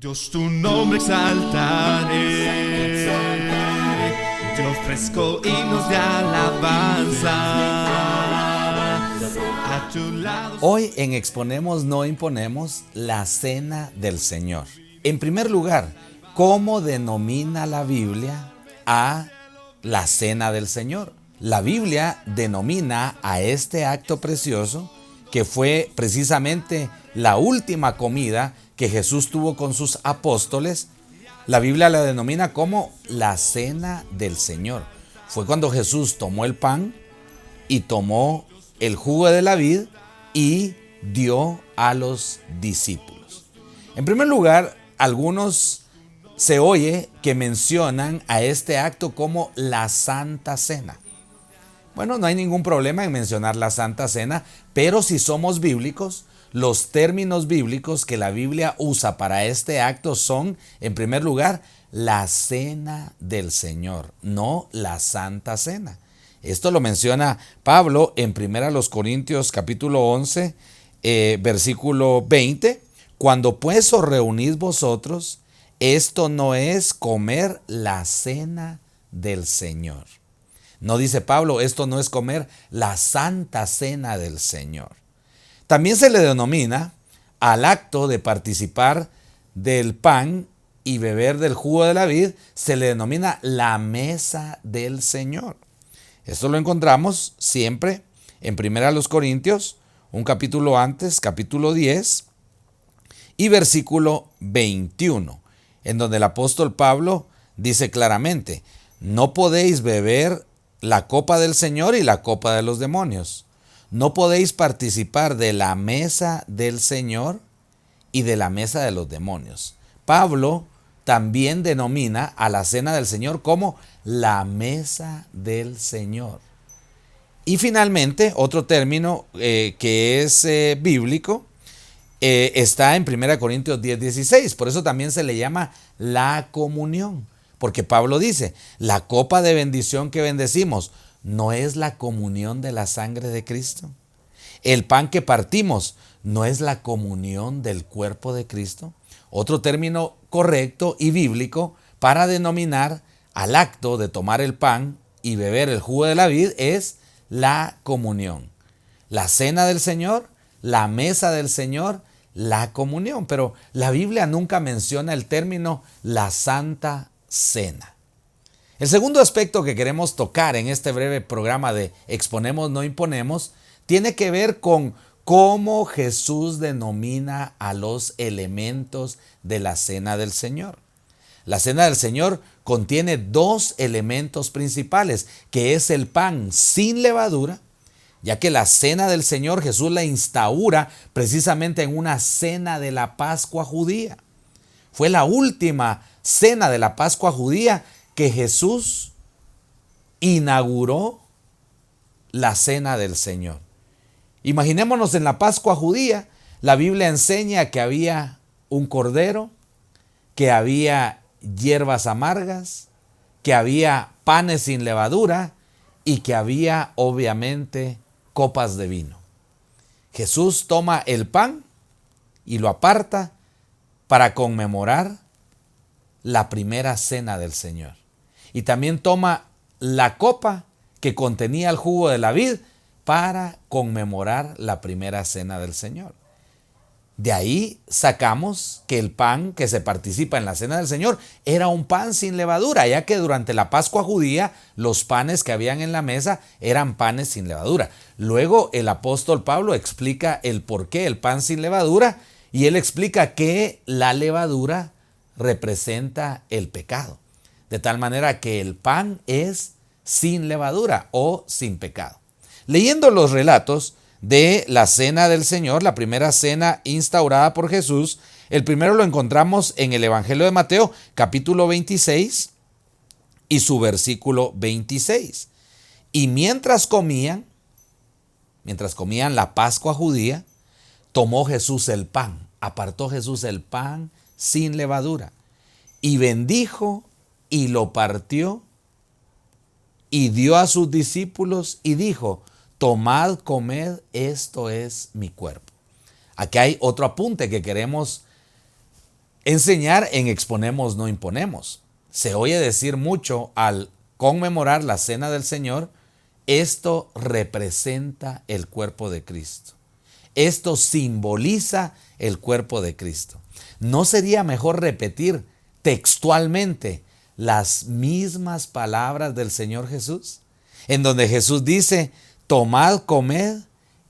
Dios, tu nombre exaltaré, te ofrezco himnos de alabanza. A tu lado. Hoy en Exponemos no imponemos la cena del Señor. En primer lugar, ¿cómo denomina la Biblia a la cena del Señor? La Biblia denomina a este acto precioso, que fue precisamente la última comida que Jesús tuvo con sus apóstoles. La Biblia la denomina como la cena del Señor. Fue cuando Jesús tomó el pan y tomó el jugo de la vid y dio a los discípulos. En primer lugar, algunos se oye que mencionan a este acto como la Santa Cena. Bueno, no hay ningún problema en mencionar la Santa Cena, pero si somos bíblicos, los términos bíblicos que la Biblia usa para este acto son, en primer lugar, la Cena del Señor, no la Santa Cena. Esto lo menciona Pablo en 1 Corintios capítulo 11, versículo 20. Cuando pues os reunís vosotros, esto no es comer la cena del Señor. No dice Pablo, esto no es comer la Santa Cena del Señor. También se le denomina al acto de participar del pan y beber del jugo de la vid, se le denomina la mesa del Señor. Esto lo encontramos siempre en 1 Corintios, un capítulo antes, capítulo 10 y versículo 21, en donde el apóstol Pablo dice claramente, no podéis beber la copa del Señor y la copa de los demonios. No podéis participar de la mesa del Señor y de la mesa de los demonios. Pablo también denomina a la cena del Señor como la mesa del Señor. Y finalmente, otro término que es bíblico está en 1 Corintios 10:16. Por eso también se le llama la comunión. Porque Pablo dice, la copa de bendición que bendecimos no es la comunión de la sangre de Cristo. El pan que partimos no es la comunión del cuerpo de Cristo. Otro término correcto y bíblico para denominar al acto de tomar el pan y beber el jugo de la vid es la comunión. La cena del Señor, la mesa del Señor, la comunión. Pero la Biblia nunca menciona el término la Santa Cena. El segundo aspecto que queremos tocar en este breve programa de Exponemos no imponemos tiene que ver con cómo Jesús denomina a los elementos de la cena del Señor. La cena del Señor contiene dos elementos principales, que es el pan sin levadura, ya que la cena del Señor Jesús la instaura precisamente en una cena de la Pascua judía. Fue la última cena de la Pascua judía que Jesús inauguró la cena del Señor. Imaginémonos en la Pascua judía, la Biblia enseña que había un cordero, que había hierbas amargas, que había panes sin levadura y que había obviamente copas de vino. Jesús toma el pan y lo aparta para conmemorar la primera cena del Señor. Y también toma la copa que contenía el jugo de la vid para conmemorar la primera cena del Señor. De ahí sacamos que el pan que se participa en la cena del Señor era un pan sin levadura, ya que durante la Pascua judía los panes que habían en la mesa eran panes sin levadura. Luego el apóstol Pablo explica el por qué el pan sin levadura y él explica que la levadura representa el pecado. De tal manera que el pan es sin levadura o sin pecado. Leyendo los relatos de la cena del Señor, la primera cena instaurada por Jesús, el primero lo encontramos en el Evangelio de Mateo, capítulo 26 y su versículo 26. Y mientras comían la Pascua judía, tomó Jesús el pan, apartó Jesús el pan sin levadura y bendijo y lo partió y dio a sus discípulos y dijo, tomad, comed, esto es mi cuerpo. Aquí hay otro apunte que queremos Enseñar en exponemos, no imponemos. Se oye decir mucho al conmemorar la cena del Señor, esto representa el cuerpo de Cristo. Esto simboliza el cuerpo de Cristo. ¿No sería mejor repetir textualmente las mismas palabras del Señor Jesús? En donde Jesús dice, tomad, comed,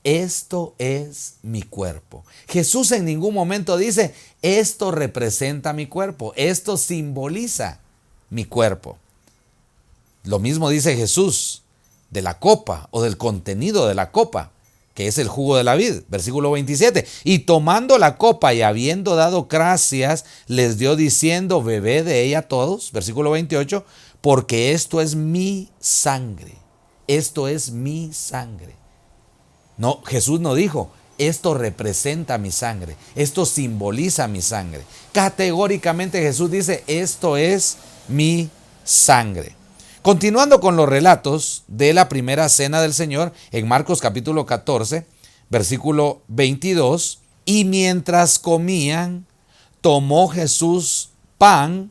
esto es mi cuerpo. Jesús en ningún momento dice, esto representa mi cuerpo, esto simboliza mi cuerpo. Lo mismo dice Jesús de la copa o del contenido de la copa, que es el jugo de la vid, versículo 27. Y tomando la copa y habiendo dado gracias, les dio diciendo, bebed de ella todos, versículo 28, porque esto es mi sangre. Esto es mi sangre. No, Jesús no dijo, esto representa mi sangre, esto simboliza mi sangre. Categóricamente Jesús dice, esto es mi sangre. Continuando con los relatos de la primera cena del Señor, en Marcos capítulo 14, versículo 22, y mientras comían, tomó Jesús pan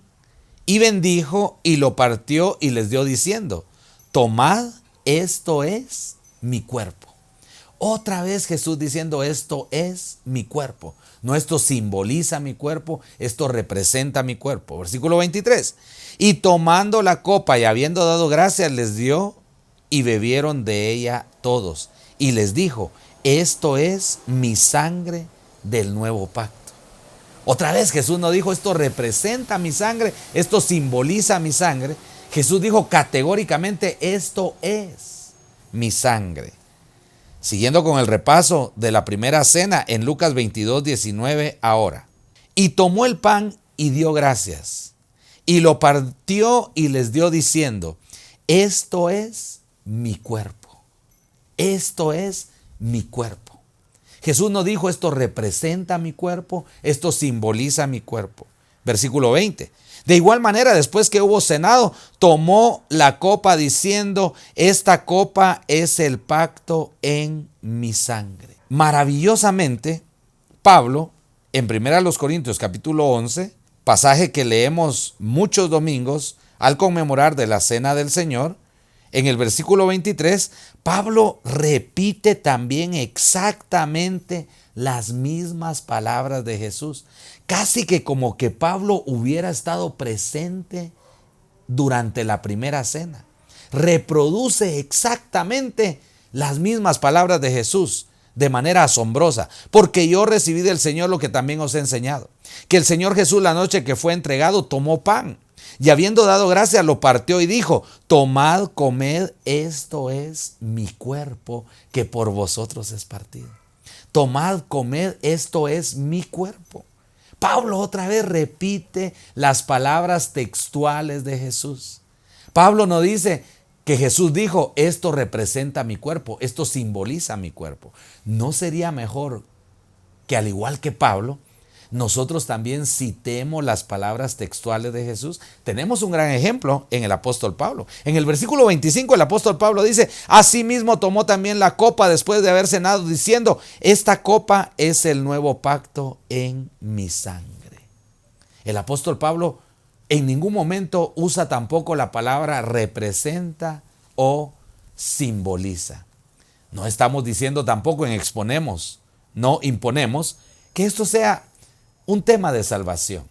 y bendijo y lo partió y les dio diciendo, tomad, esto es mi cuerpo. Otra vez Jesús diciendo, esto es mi cuerpo. No, esto simboliza mi cuerpo, esto representa mi cuerpo. Versículo 23. Y tomando la copa y habiendo dado gracias, les dio y bebieron de ella todos. Y les dijo, esto es mi sangre del nuevo pacto. Otra vez Jesús no dijo, esto representa mi sangre, esto simboliza mi sangre. Jesús dijo categóricamente, esto es mi sangre. Siguiendo con el repaso de la primera cena en Lucas 22, 19 ahora. Y tomó el pan y dio gracias. Y lo partió y les dio diciendo, esto es mi cuerpo. Esto es mi cuerpo. Jesús no dijo, esto representa mi cuerpo, esto simboliza mi cuerpo. Versículo 20. De igual manera, después que hubo cenado, tomó la copa diciendo, esta copa es el pacto en mi sangre. Maravillosamente, Pablo, en 1 Corintios capítulo 11, pasaje que leemos muchos domingos al conmemorar de la cena del Señor, en el versículo 23, Pablo repite también exactamente las mismas palabras de Jesús. Casi que como que Pablo hubiera estado presente durante la primera cena. Reproduce exactamente las mismas palabras de Jesús de manera asombrosa. Porque yo recibí del Señor lo que también os he enseñado. Que el Señor Jesús la noche que fue entregado tomó pan. Y habiendo dado gracias lo partió y dijo, tomad, comed, esto es mi cuerpo que por vosotros es partido. Tomad, comed, esto es mi cuerpo. Pablo otra vez repite las palabras textuales de Jesús. Pablo no dice que Jesús dijo, esto representa mi cuerpo, esto simboliza mi cuerpo. ¿No sería mejor que al igual que Pablo, nosotros también citemos las palabras textuales de Jesús? Tenemos un gran ejemplo en el apóstol Pablo. En el versículo 25 el apóstol Pablo dice, asimismo tomó también la copa después de haber cenado diciendo, esta copa es el nuevo pacto en mi sangre. El apóstol Pablo en ningún momento usa tampoco la palabra representa o simboliza. No estamos diciendo tampoco en exponemos, no imponemos, que esto sea un tema de salvación.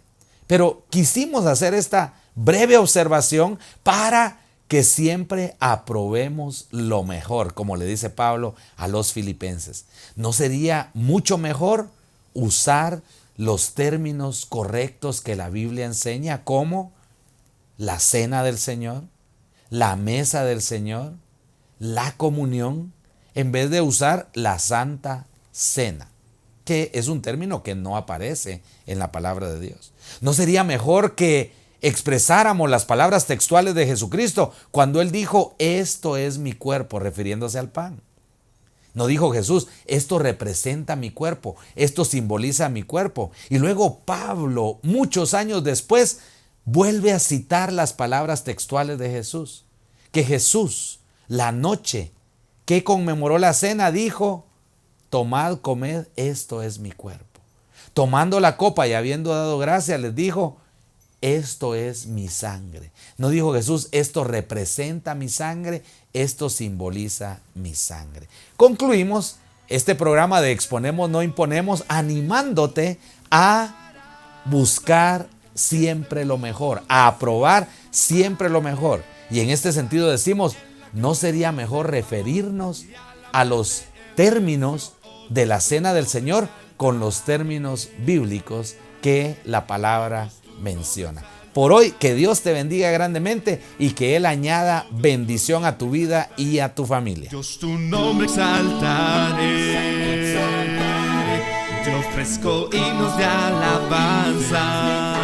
Pero quisimos hacer esta breve observación para que siempre aprobemos lo mejor, como le dice Pablo a los filipenses. ¿No sería mucho mejor usar los términos correctos que la Biblia enseña, como la cena del Señor, la mesa del Señor, la comunión, en vez de usar la Santa Cena, que es un término que no aparece en la palabra de Dios? ¿No sería mejor que expresáramos las palabras textuales de Jesucristo cuando Él dijo, esto es mi cuerpo, refiriéndose al pan? No dijo Jesús, esto representa mi cuerpo, esto simboliza mi cuerpo. Y luego Pablo, muchos años después, vuelve a citar las palabras textuales de Jesús. Que Jesús, la noche que conmemoró la cena, dijo, tomad, comed, esto es mi cuerpo. tomando la copa y habiendo dado gracias, les dijo: esto es mi sangre. No dijo Jesús: esto representa mi sangre, esto simboliza mi sangre. Concluimos este programa de Exponemos, no imponemos, animándote a buscar siempre lo mejor, a aprobar siempre lo mejor. Y en este sentido decimos: ¿no sería mejor referirnos a los términos de la cena del Señor con los términos bíblicos que la palabra menciona? Por hoy, que Dios te bendiga grandemente y que Él añada bendición a tu vida y a tu familia. Dios, tu nombre exaltaré, te ofrezco himnos de alabanza.